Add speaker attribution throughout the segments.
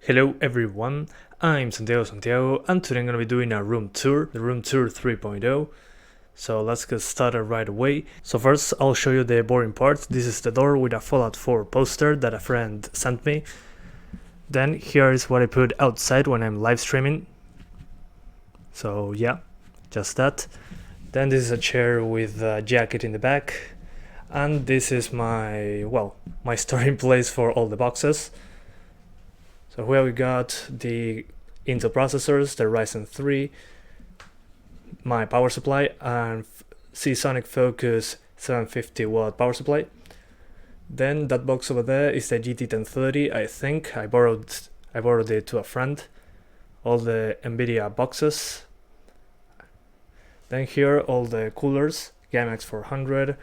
Speaker 1: Hello everyone, I'm Santiago Santiago and today I'm going to be doing a room tour, the room tour 3.0. So let's get started right away. So first I'll show you the boring part. This is the door with a Fallout 4 poster that a friend sent me. Then here is what I put outside when I'm live streaming. So yeah, just that. Then this is a chair with a jacket in the back. And this is my storing place for all the boxes. So here we got the Intel processors, the Ryzen 3, my power supply, and Seasonic Focus 750 watt power supply. Then that box over there is the GT1030. I think I borrowed it to a friend. All the NVIDIA boxes. Then here all the coolers, Gamma X400,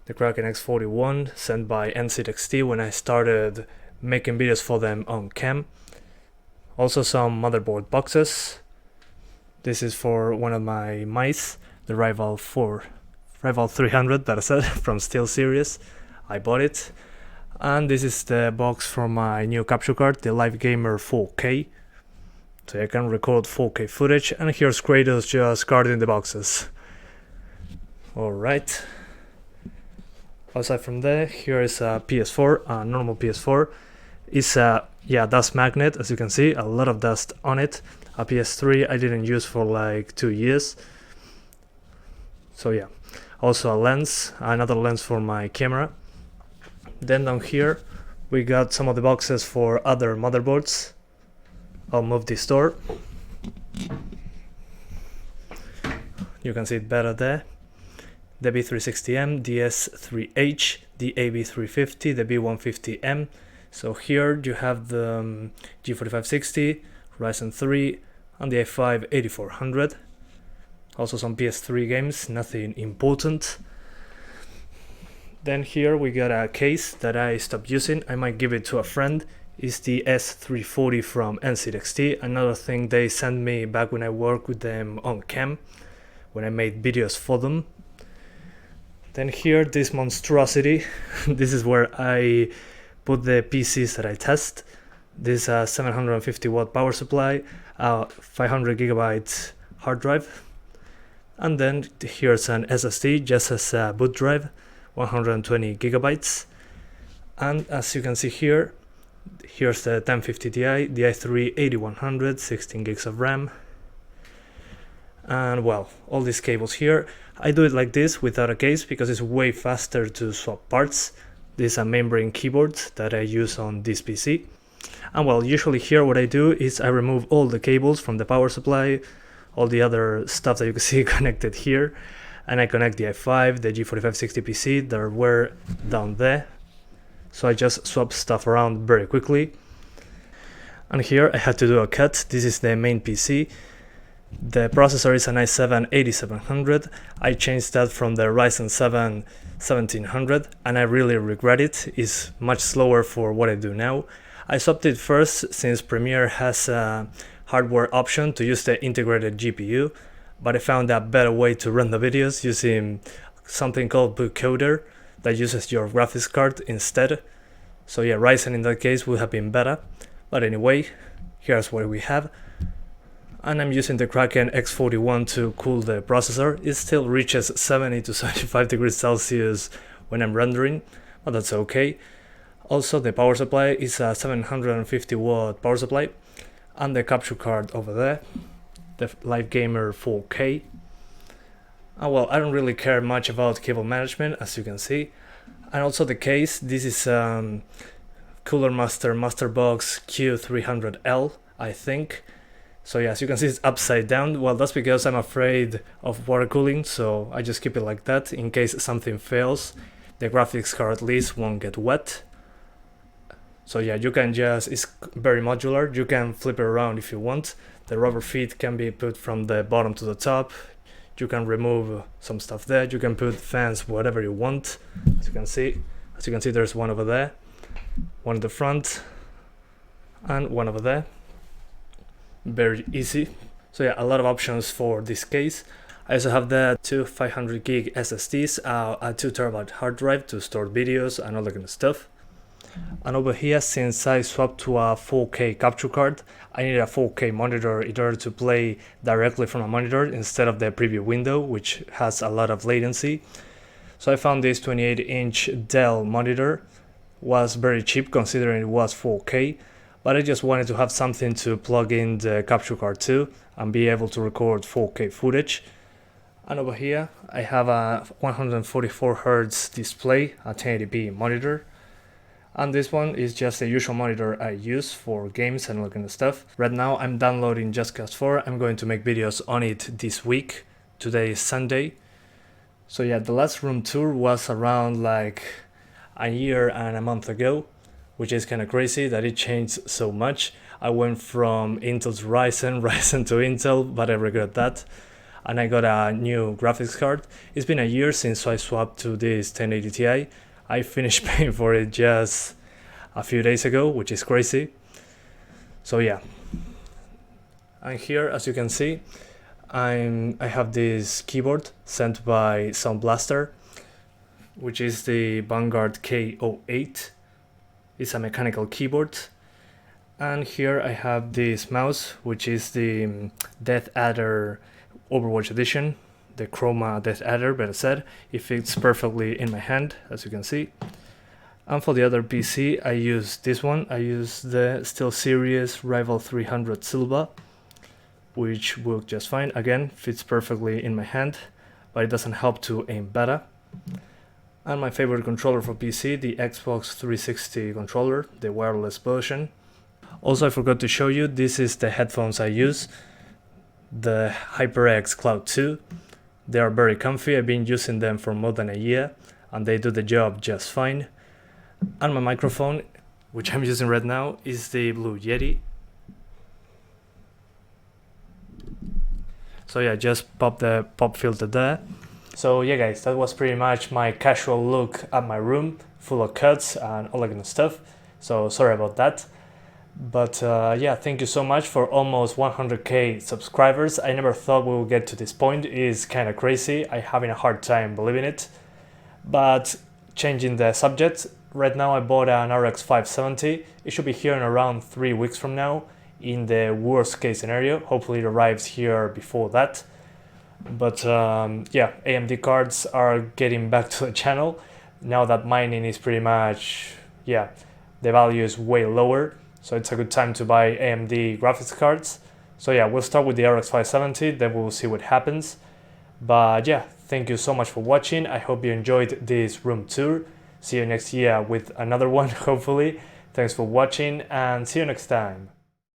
Speaker 1: the Kraken X41 sent by NZXT when I started making videos for them on cam. Also some motherboard boxes. This is for one of my mice, the Rival 300 that I said from SteelSeries. I bought it. And this is the box for my new capture card, the LiveGamer 4K. So I can record 4K footage, and here's Kratos just guarding the boxes. Alright. Aside from there, here is a PS4, a normal PS4. It's a dust magnet, as you can see, a lot of dust on it. A PS3 I didn't use for like 2 years. So yeah, also a lens, another lens for my camera. Then down here we got some of the boxes for other motherboards. I'll move this door. You can see it better there. The B360M, the S3H, the AB350, the B150M. So here you have the G4560, Ryzen 3, and the i5 8400. Also some PS3 games, nothing important. Then here we got a case that I stopped using. I might give it to a friend. It's the S340 from NZXT, another thing they sent me back when I worked with them on cam, when I made videos for them. Then here, this monstrosity. This is where I put the PCs that I test. This 750 watt power supply, 500 gigabyte hard drive, and then here's an SSD just as a boot drive, 120 gigabytes. And as you can see here, here's the 1050 Ti, the i3 8100, 16 gigs of RAM. And well, all these cables here. I do it like this without a case because it's way faster to swap parts. This is a membrane keyboard that I use on this PC. And well, usually here what I do is I remove all the cables from the power supply, all the other stuff that you can see connected here, and I connect the i5, the G4560 PC that were down there. So I just swap stuff around very quickly. And here I had to do a cut. This is the main PC. The processor is an i7-8700. I changed that from the Ryzen 7 1700 and I really regret it. It's much slower for what I do now. I swapped it first since Premiere has a hardware option to use the integrated GPU, but I found a better way to run the videos using something called Blackout that uses your graphics card instead. So yeah, Ryzen in that case would have been better. But anyway, here's what we have. And I'm using the Kraken X41 to cool the processor. It still reaches 70 to 75 degrees Celsius when I'm rendering, but that's okay. Also the power supply is a 750 watt power supply, and the capture card over there, the LiveGamer 4K. And well, I don't really care much about cable management, as you can see. And also the case, this is CoolerMaster MasterBox Q300L, I think. So yeah, as you can see, it's upside down. Well, that's because I'm afraid of water cooling, so I just keep it like that in case something fails. The graphics card at least won't get wet. So yeah, you can it's very modular. You can flip it around if you want. The rubber feet can be put from the bottom to the top. You can remove some stuff there. You can put fans whatever you want. As you can see, there's one over there, one in the front, and one over there. Very easy. So yeah, a lot of options for this case. I also have the two 500 gig SSDs, a 2 terabyte hard drive to store videos and all that kind of stuff. And over here, since I swapped to a 4K capture card, I need a 4K monitor in order to play directly from a monitor instead of the preview window, which has a lot of latency. So I found this 28-inch Dell monitor. Was very cheap considering it was 4K, but I just wanted to have something to plug in the capture card to and be able to record 4K footage. And over here I have a 144Hz display, a 1080p monitor. And this one is just the usual monitor I use for games and all kind of stuff. Right now I'm downloading Just Cause 4. I'm going to make videos on it this week. Today is Sunday. So yeah, the last room tour was around like a year and a month ago, which is kind of crazy that it changed so much. I went from Intel to Ryzen, Ryzen to Intel, but I regret that. And I got a new graphics card. It's been a year since I swapped to this 1080 Ti. I finished paying for it just a few days ago, which is crazy. So yeah. And here, as you can see, I have this keyboard sent by SoundBlaster, which is the Vanguard K08. It's a mechanical keyboard. And here I have this mouse, which is the Deathadder Overwatch edition, the Chroma Deathadder, better said. It fits perfectly in my hand, as you can see. And for the other PC, I use this one. I use the SteelSeries Rival 300 Silva, which works just fine. Again, fits perfectly in my hand, but it doesn't help to aim better. And my favorite controller for PC, the Xbox 360 controller, the wireless version. Also, I forgot to show you, this is the headphones I use, the HyperX Cloud 2. They are very comfy. I've been using them for more than a year, and they do the job just fine. And my microphone, which I'm using right now, is the Blue Yeti. So yeah, just pop the pop filter there. So yeah guys, that was pretty much my casual look at my room, full of cuts and all that kind of stuff. So sorry about that. But yeah, thank you so much for almost 100k subscribers. I never thought we would get to this point. It is kind of crazy. I'm having a hard time believing it. But changing the subject, right now I bought an RX 570. It should be here in around 3 weeks from now, in the worst case scenario. Hopefully it arrives here before that. But yeah, AMD cards are getting back to the channel now that mining is pretty much, yeah, the value is way lower, so it's a good time to buy AMD graphics cards. So yeah, we'll start with the RX 570, then we'll see what happens. But yeah, thank you so much for watching. I hope you enjoyed this room tour. See you next year with another one, hopefully. Thanks for watching and see you next time.